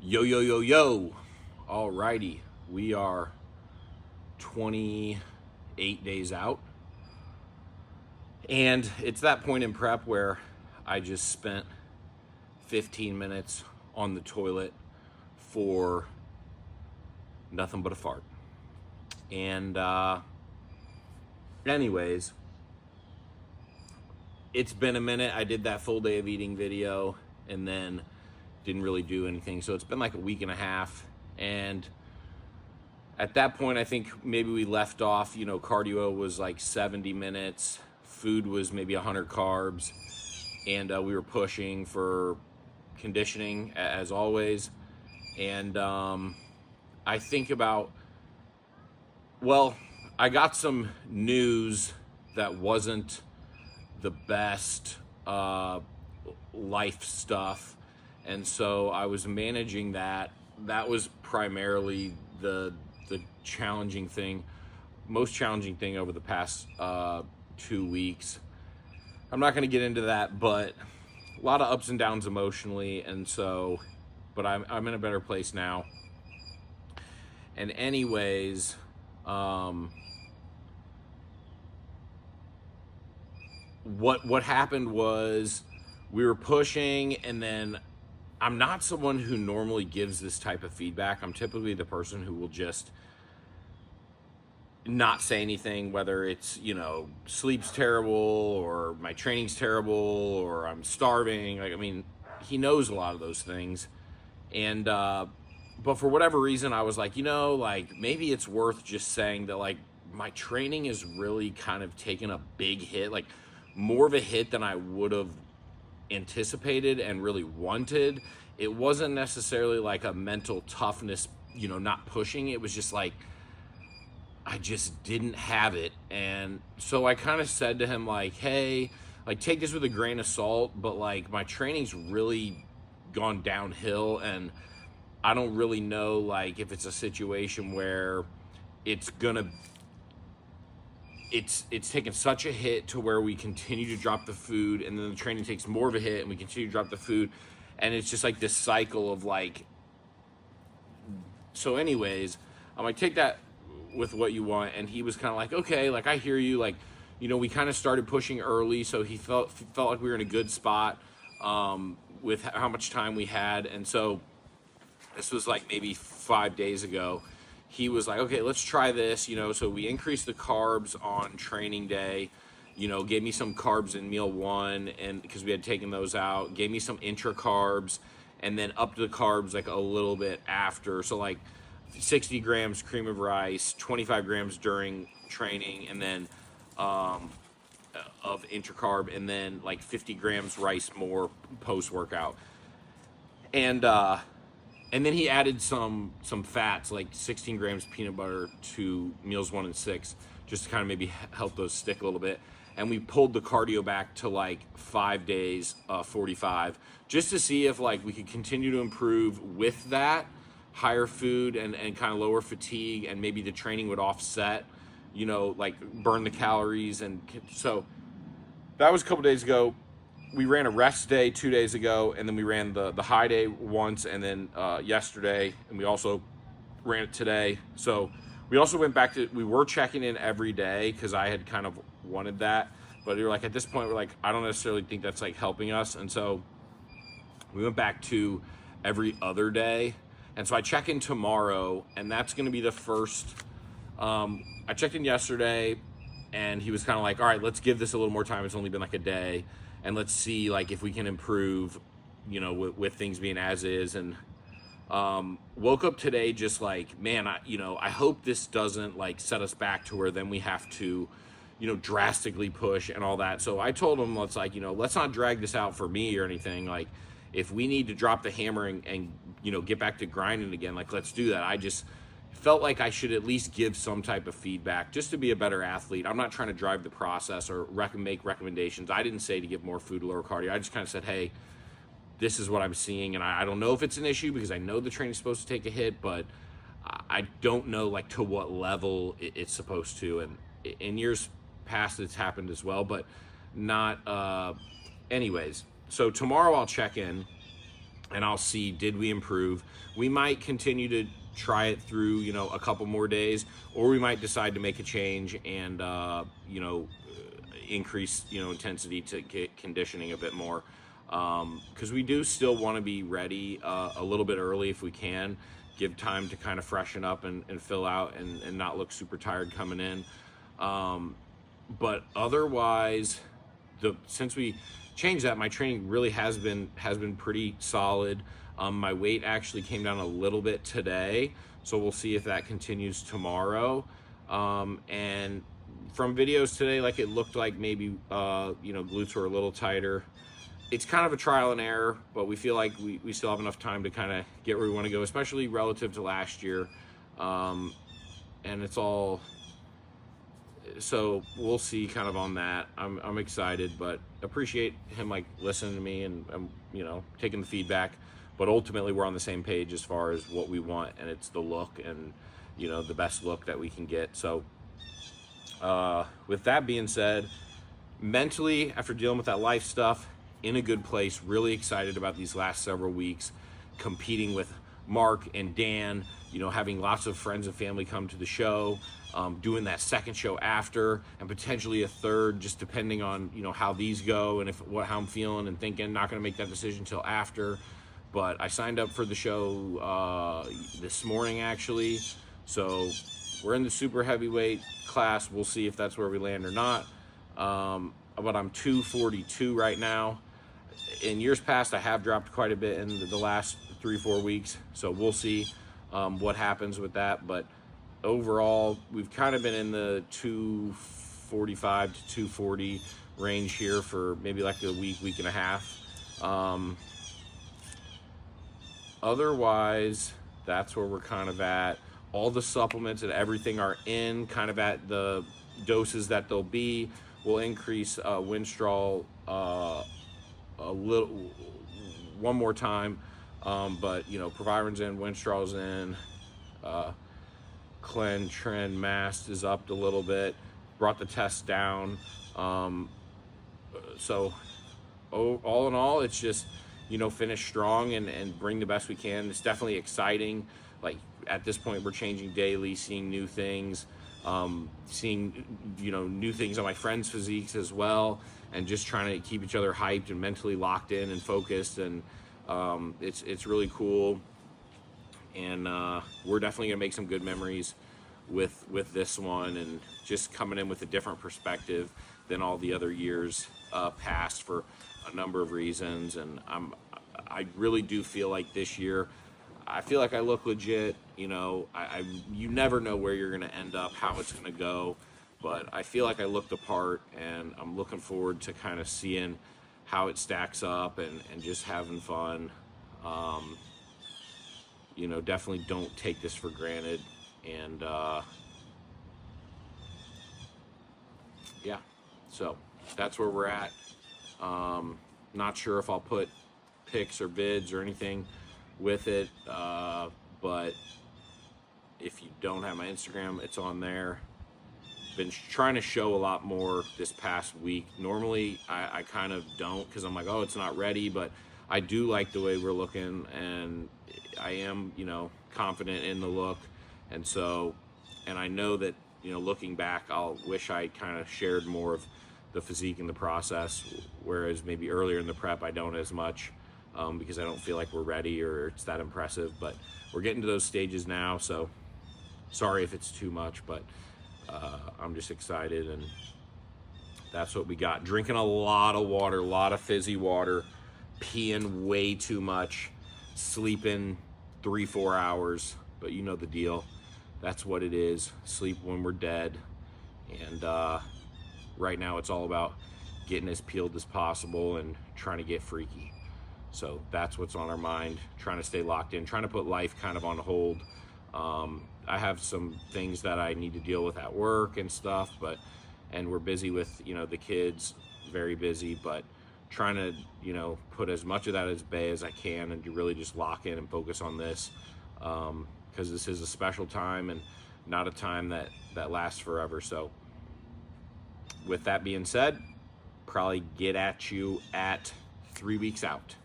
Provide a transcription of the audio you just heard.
Yo, yo, yo, yo. Alrighty. We are 28 days out. And it's that point in prep where I just spent 15 minutes on the toilet for nothing but a fart. And, anyways, it's been a minute. I did that full day of eating video and then didn't really do anything. So it's been like a week and a half. And at that point, I think maybe we left off, cardio was like 70 minutes. Food was maybe 100 carbs. And we were pushing for conditioning as always. And I think about, I got some news that wasn't the best life stuff. And so I was managing that. That was primarily the challenging thing, most challenging thing over the past 2 weeks. I'm not going to get into that, but a lot of ups and downs emotionally. And so, but I'm in a better place now. And anyways, what happened was we were pushing, and then I'm not someone who normally gives this type of feedback. I'm typically the person who will just not say anything, whether it's, sleep's terrible or my training's terrible or I'm starving. He knows a lot of those things. And, but for whatever reason, I was like, maybe it's worth just saying that, my training is really kind of taken a big hit, more of a hit than I would have anticipated and really wanted. It wasn't necessarily like a mental toughness, not pushing. It was just like I just didn't have it. And so I kind of said to him, hey, take this with a grain of salt, but my training's really gone downhill, and I don't really know if it's a situation where it's taken such a hit to where we continue to drop the food, and then the training takes more of a hit and we continue to drop the food, and it's just this cycle of so anyways, I'm take that with what you want. And he was kind of okay, I hear you, we kind of started pushing early, so he felt like we were in a good spot with how much time we had. And so this was maybe 5 days ago. He was okay, let's try this, so we increased the carbs on training day, gave me some carbs in meal one, and because we had taken those out, gave me some intra carbs, and then upped the carbs a little bit after. So 60 grams cream of rice, 25 grams during training, and then of intracarb, and then 50 grams rice more post workout. And then he added some fats, 16 grams peanut butter to meals 1 and 6, just to kind of maybe help those stick a little bit. And we pulled the cardio back to 5 days, 45, just to see if we could continue to improve with that higher food and kind of lower fatigue, and maybe the training would offset, burn the calories. And so that was a couple days ago. We ran a rest day 2 days ago, and then we ran the high day once, and then yesterday, and we also ran it today. So we also went back to, we were checking in every day because I had kind of wanted that, but we were at this point, we're I don't necessarily think that's helping us. And so we went back to every other day. And so I check in tomorrow, and that's going to be the first. I checked in yesterday, and he was kind of all right, let's give this a little more time. It's only been a day, and let's see if we can improve, with things being as is. And woke up today just man, I hope this doesn't set us back to where then we have to, drastically push and all that. So I told him, let's let's not drag this out for me or anything. If we need to drop the hammer and get back to grinding again, let's do that. I just felt like I should at least give some type of feedback just to be a better athlete. I'm not trying to drive the process or make recommendations. I didn't say to give more food, lower cardio. I just kind of said, hey, this is what I'm seeing. And I don't know if it's an issue because I know the training's supposed to take a hit, but I don't know to what level it's supposed to. And in years past, it's happened as well, but not anyways. So tomorrow I'll check in, and I'll see, did we improve? We might continue to try it through, a couple more days, or we might decide to make a change and, increase, intensity to get conditioning a bit more. Because we do still want to be ready a little bit early if we can, give time to kind of freshen up and fill out and not look super tired coming in. But otherwise, since we changed that, my training really has been pretty solid. My weight actually came down a little bit today, so we'll see if that continues tomorrow. And from videos today, like it looked like maybe glutes were a little tighter. It's kind of a trial and error, but we feel like we still have enough time to kind of get where we want to go, especially relative to last year. And it's all, so we'll see kind of on that. I'm excited, but appreciate him like listening to me and taking the feedback. But ultimately, we're on the same page as far as what we want, and it's the look and the best look that we can get. So with that being said, mentally, after dealing with that life stuff, in a good place, really excited about these last several weeks, competing with Mark and Dan, having lots of friends and family come to the show, doing that second show after, and potentially a third, just depending on how these go and how I'm feeling and thinking. Not going to make that decision until after, but I signed up for the show this morning actually, so we're in the super heavyweight class. We'll see if that's where we land or not. But I'm 242 right now. In years past, I have dropped quite a bit in the last 3-4 weeks, so we'll see what happens with that. But overall, we've kind of been in the 245 to 240 range here for maybe like a week and a half. Otherwise, that's where we're kind of at. All the supplements and everything are in kind of at the doses that they'll be. We'll increase Winstrol a little one more time, but Proviron's in, Winstrol's in, Clen, Trend, Mast is up a little bit, brought the test down. So all in all, it's just finish strong and bring the best we can. It's definitely exciting. Like at this point, we're changing daily, seeing new things, seeing new things on my friends' physiques as well, and just trying to keep each other hyped and mentally locked in and focused. And it's really cool. And we're definitely gonna make some good memories with this one, and just coming in with a different perspective than all the other years past for a number of reasons. And I really do feel like this year, I feel like I look legit. You never know where you're gonna end up, how it's gonna go, but I feel like I look the part, and I'm looking forward to kind of seeing how it stacks up and just having fun. Definitely don't take this for granted. And yeah, so that's where we're at. Not sure if I'll put pics or vids or anything with it, but if you don't have my Instagram, it's on there. Been trying to show a lot more this past week. Normally I kind of don't, because I'm like, oh, it's not ready, but I do like the way we're looking, and I am confident in the look. And so, and I know that looking back, I'll wish I kind of shared more of the physique in the process, whereas maybe earlier in the prep I don't as much, because I don't feel like we're ready or it's that impressive. But we're getting to those stages now, so sorry if it's too much, but I'm just excited, and that's what we got. Drinking a lot of water, a lot of fizzy water, peeing way too much, sleeping 3-4 hours, but you know the deal. That's what it is. Sleep when we're dead. And right now it's all about getting as peeled as possible and trying to get freaky. So that's what's on our mind, trying to stay locked in, trying to put life kind of on hold. I have some things that I need to deal with at work and stuff, and we're busy with, the kids, very busy, but trying to, put as much of that as bay as I can and to really just lock in and focus on this, because this is a special time and not a time that lasts forever. So with that being said, probably get at you at 3 weeks out.